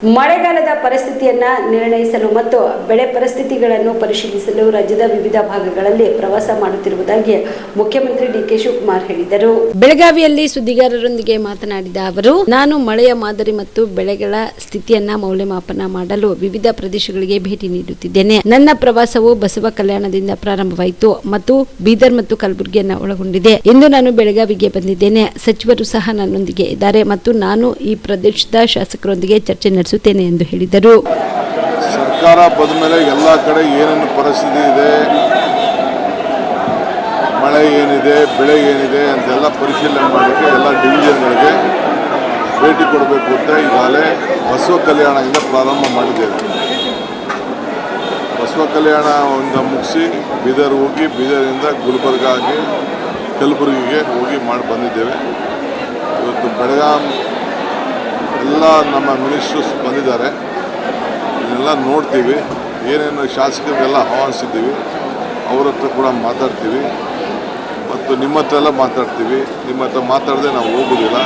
ಮಳೆಗಾಲದ ಪರಿಸ್ಥಿತಿಯನ್ನ ನಿರ್ಣಯಿಸಲು ಮತ್ತು ಬೆಳೆ ಪರಿಸ್ಥಿತಿಗಳನ್ನು ಪರಿಶೀಲಿಸಲು ರಾಜ್ಯದ ವಿವಿಧ ಭಾಗಗಳಲ್ಲಿ ಪ್ರವಾಸ ಮಾಡುತ್ತಿರುವುದಾಗಿ ಮುಖ್ಯಮಂತ್ರಿ ಡಿ.ಕೆ. ಶಿವಕುಮಾರ್ ಹೇಳಿದರು. ಬೆಳಗಾವಿಯಲ್ಲಿ ಸುದ್ದಿಗಾರರೊಂದಿಗೆ ಮಾತನಾಡಿದ ಅವರು, ನಾನು ಮಳೆಯ ಮಾದರಿ ಮತ್ತು ಬೆಳೆಗಳ ಸ್ಥಿತಿಯನ್ನ ಮೌಲ್ಯಮಾಪನ ಮಾಡಲು ವಿವಿಧ ಪ್ರದೇಶಗಳಿಗೆ ಭೇಟಿ ನೀಡುತ್ತಿದ್ದೇನೆ. ನನ್ನ ಪ್ರವಾಸವು ಬಸವ ಕಲ್ಯಾಣದಿಂದ ಪ್ರಾರಂಭವಾಯಿತು ಮತ್ತು ಬೀದರ್ ಮತ್ತು ಕಲಬುರಗಿಯನ್ನ ಒಳಗೊಂಡಿದೆ. ಇಂದು ನಾನು ಬೆಳಗಾವಿಗೆ ಬಂದಿದ್ದೇನೆ. ಸಚಿವರು ಸಹ ನನ್ನೊಂದಿಗೆ ಇದ್ದಾರೆ ಮತ್ತು ನಾನು ಈ ಪ್ರದೇಶದ ಶಾಸಕರೊಂದಿಗೆ ಚರ್ಚೆ ನಡೆಸುತ್ತೇನೆ ಎಂದು ಹೇಳಿದರು. ಸರ್ಕಾರ ಬಂದ ಮೇಲೆ ಎಲ್ಲ ಕಡೆ ಏನೇನು ಪರಿಸ್ಥಿತಿ ಇದೆ, ಮಳೆ ಏನಿದೆ, ಬೆಳೆ ಏನಿದೆ ಅಂತೆಲ್ಲ ಪರಿಶೀಲನೆ ಮಾಡಲಿಕ್ಕೆ ಎಲ್ಲ ಡಿವಿಷನ್ಗಳಿಗೆ ಭೇಟಿ ಕೊಡಬೇಕು ಅಂತ ಈಗಾಗಲೇ ಬಸವ ಕಲ್ಯಾಣದಿಂದ ಪ್ರಾರಂಭ ಮಾಡಿದ್ದೇವೆ. ಬಸವ ಕಲ್ಯಾಣದಿಂದ ಮುಗಿಸಿ ಬೀದರ್ ಹೋಗಿ, ಬೀದರಿಂದ ಗುಲ್ಬರ್ಗಾಗೆ, ಕಲಬುರಗಿಗೆ ಹೋಗಿ ಮಾಡಿ ಬಂದಿದ್ದೇವೆ. ಇವತ್ತು ಬೆಳಗಾಂ ಎಲ್ಲ ನಮ್ಮ ಮಿನಿಸ್ಟರ್ಸ್ ಬಂದಿದ್ದಾರೆ. ಇದನ್ನೆಲ್ಲ ನೋಡ್ತೀವಿ. ಏನೇನು ಶಾಸಕರಿಗೆಲ್ಲ ಆಹ್ವಾನಿಸಿದ್ದೀವಿ, ಅವ್ರ ಹತ್ರ ಕೂಡ ಮಾತಾಡ್ತೀವಿ ಮತ್ತು ನಿಮ್ಮ ಹತ್ರ ಎಲ್ಲ ಮಾತಾಡ್ತೀವಿ. ನಿಮ್ಮ ಹತ್ರ ಮಾತಾಡದೆ ನಾವು ಹೋಗೋದಿಲ್ಲ.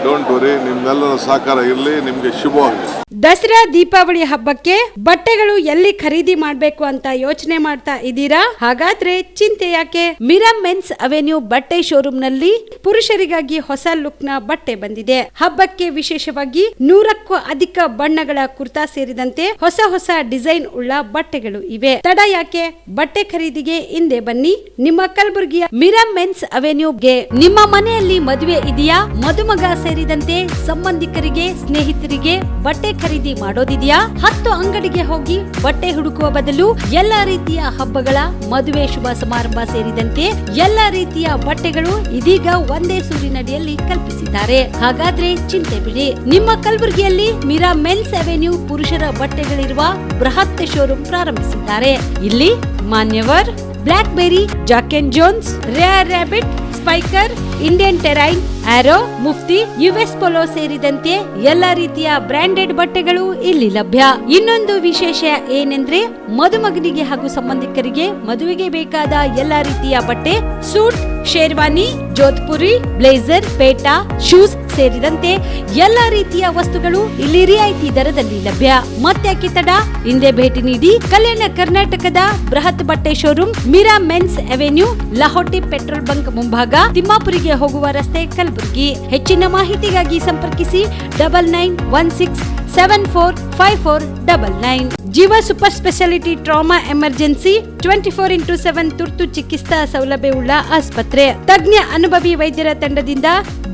ಡೋಂಟ್ ವರಿ, ನಿಮ್ಮೆಲ್ಲರ ಸಹಕಾರ ಇರಲಿ. ನಿಮಗೆ ಶುಭವಾಗಲಿ. ದಸರಾ ದೀಪಾವಳಿ ಹಬ್ಬಕ್ಕೆ ಬಟ್ಟೆಗಳು ಎಲ್ಲಿ ಖರೀದಿ ಮಾಡಬೇಕು ಅಂತ ಯೋಚನೆ ಮಾಡ್ತಾ ಇದ್ದೀರಾ? ಹಾಗಾದ್ರೆ ಚಿಂತೆ ಯಾಕೆ? ಮಿರಾ ಮೆನ್ಸ್ ಅವೆನ್ಯೂ ಬಟ್ಟೆ ಶೋರೂಮ್ ನಲ್ಲಿ ಪುರುಷರಿಗಾಗಿ ಹೊಸ ಲುಕ್ ನ ಬಟ್ಟೆ ಬಂದಿದೆ. ಹಬ್ಬಕ್ಕೆ ವಿಶೇಷವಾಗಿ 100ಕ್ಕೂ ಅಧಿಕ ಬಣ್ಣಗಳ ಕುರ್ತಾ ಸೇರಿದಂತೆ ಹೊಸ ಹೊಸ ಡಿಸೈನ್ ಉಳ್ಳ ಬಟ್ಟೆಗಳು ಇವೆ. ತಡ ಯಾಕೆ? ಬಟ್ಟೆ ಖರೀದಿಗೆ ಹಿಂದೆ ಬನ್ನಿ. ನಿಮ್ಮ ಕಲಬುರಗಿಯ ಮಿರಾ ಮೆನ್ಸ್ ಅವೆನ್ಯೂಗೆ. ನಿಮ್ಮ ಮನೆಯಲ್ಲಿ ಮದುವೆ ಇದೆಯಾ? ಮದುಮಗ ಸೇರಿದಂತೆ ಸಂಬಂಧಿಕರಿಗೆ, ಸ್ನೇಹಿತರಿಗೆ ಬಟ್ಟೆ ಖರೀದಿ ಮಾಡೋದಿದೆಯಾ? 10 ಅಂಗಡಿಗೆ ಹೋಗಿ ಬಟ್ಟೆ ಹುಡುಕುವ ಬದಲು ಎಲ್ಲಾ ರೀತಿಯ ಹಬ್ಬಗಳ, ಮದುವೆ, ಶುಭ ಸಮಾರಂಭ ಸೇರಿದಂತೆ ಎಲ್ಲಾ ರೀತಿಯ ಬಟ್ಟೆಗಳು ಇದೀಗ ಒಂದೇ ಸೂರಿನಡಿಯಲ್ಲಿ ಕಲ್ಪಿಸಿದ್ದಾರೆ. ಹಾಗಾದ್ರೆ ಚಿಂತೆ ಬಿಡಿ. ನಿಮ್ಮ ಕಲಬುರಗಿಯಲ್ಲಿ ಮಿರಾ ಮೆನ್ಸ್ ಅವೆನ್ಯೂ ಪುರುಷರ ಬಟ್ಟೆಗಳಿರುವ ಬೃಹತ್ ಶೋರೂಮ್ ಪ್ರಾರಂಭಿಸಿದ್ದಾರೆ. ಇಲ್ಲಿ Manyavar, Blackberry, Jack and Jones, Rare Rabbit, Spykar, Indian Terrain, Arrow, Mufti, US Polo ಸೇರಿದಂತೆ ಎಲ್ಲಾ ರೀತಿಯ ಬ್ರಾಂಡೆಡ್ ಬಟ್ಟೆಗಳು ಇಲ್ಲಿ ಲಭ್ಯ. ಇನ್ನೊಂದು ವಿಶೇಷ ಏನೆಂದ್ರೆ, ಮದುಮಗನಿಗೆ ಹಾಗೂ ಸಂಬಂಧಿಕರಿಗೆ ಮದುವೆಗೆ ಬೇಕಾದ ಎಲ್ಲಾ ರೀತಿಯ ಬಟ್ಟೆ, ಸೂಟ್, ಶೇರ್ವಾನಿ, ಜೋಧ್ಪುರಿ, ಬ್ಲೇಸರ್, ಪೇಟಾ, ಶೂಸ್ ಸೇರಿದಂತೆ ಎಲ್ಲಾ ರೀತಿಯ ವಸ್ತುಗಳು ಇಲ್ಲಿ ರಿಯಾಯಿತಿ ದರದಲ್ಲಿ ಲಭ್ಯ. ಮತ್ತ್ಯಾಕೆ ತಡ? ಹಿಂದೆ ಭೇಟಿ ನೀಡಿ. ಕಲ್ಯಾಣ ಕರ್ನಾಟಕದ ಬೃಹತ್ ಬಟ್ಟೆ showroom Mira men's avenue, Lahoti petrol bunk ಮುಂಭಾಗ, ತಿಮ್ಮಾಪುರಿಗೆ ಹೋಗುವ ರಸ್ತೆ, ಕಲಬುರಗಿ. ಹೆಚ್ಚಿನ ಮಾಹಿತಿಗಾಗಿ ಸಂಪರ್ಕಿಸಿ 9916745499. ಜೀವ super speciality trauma emergency 24x7 ತುರ್ತು ಚಿಕಿತ್ಸಾ ಸೌಲಭ್ಯವುಳ್ಳ ಆಸ್ಪತ್ರೆ. ತಜ್ಞ ಅನುಭವಿ ವೈದ್ಯರ ತಂಡದಿಂದ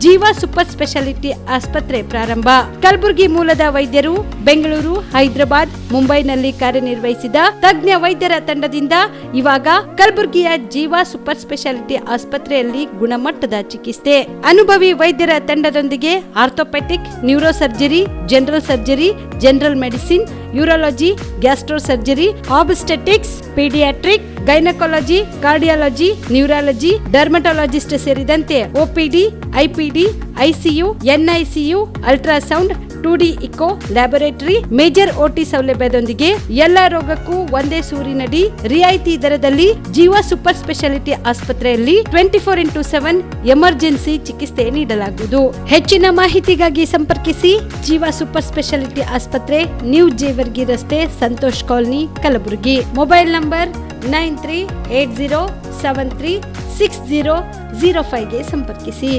ಜೀವ ಸೂಪರ್ ಸ್ಪೆಷಾಲಿಟಿ ಆಸ್ಪತ್ರೆ ಪ್ರಾರಂಭ. ಕಲಬುರಗಿ ಮೂಲದ ವೈದ್ಯರು ಬೆಂಗಳೂರು, ಹೈದರಾಬಾದ್, ಮುಂಬೈನಲ್ಲಿ ಕಾರ್ಯನಿರ್ವಹಿಸಿದ ತಜ್ಞ ವೈದ್ಯರ ತಂಡದಿಂದ ಇವಾಗ ಕಲಬುರಗಿಯ ಜೀವ ಸೂಪರ್ ಸ್ಪೆಷಾಲಿಟಿ ಆಸ್ಪತ್ರೆಯಲ್ಲಿ ಗುಣಮಟ್ಟದ ಚಿಕಿತ್ಸೆ. ಅನುಭವಿ ವೈದ್ಯರ ತಂಡದೊಂದಿಗೆ orthopaedic, neuro surgery, general surgery, general medicine, urology, gastro surgery, obstetrics, paediatric, gynaecology, cardiology, neurology, dermatologist ಸೇರಿದಂತೆ OPD, IPD, ICU, NICU, ultrasound, 2D echo, laboratory, major OT ಸೌಲಭ್ಯದೊಂದಿಗೆ ಎಲ್ಲಾ ರೋಗಕ್ಕೂ ಒಂದೇ ಸೂರಿನಡಿ ರಿಯಾಯಿತಿ ದರದಲ್ಲಿ ಜೀವ ಸೂಪರ್ ಸ್ಪೆಷಾಲಿಟಿ ಆಸ್ಪತ್ರೆಯಲ್ಲಿ 24x7 ಎಮರ್ಜೆನ್ಸಿ ಚಿಕಿತ್ಸೆ ನೀಡಲಾಗುವುದು. ಹೆಚ್ಚಿನ ಮಾಹಿತಿಗಾಗಿ ಸಂಪರ್ಕಿಸಿ ಜೀವ ಸೂಪರ್ ಸ್ಪೆಷಾಲಿಟಿ ಆಸ್ಪತ್ರೆ, ನ್ಯೂ ಜೇವರ್ಗಿ ರಸ್ತೆ, Santosh colony, Kalaburagi. Mobile number 9380736005 ಗೆ ಸಂಪರ್ಕಿಸಿ.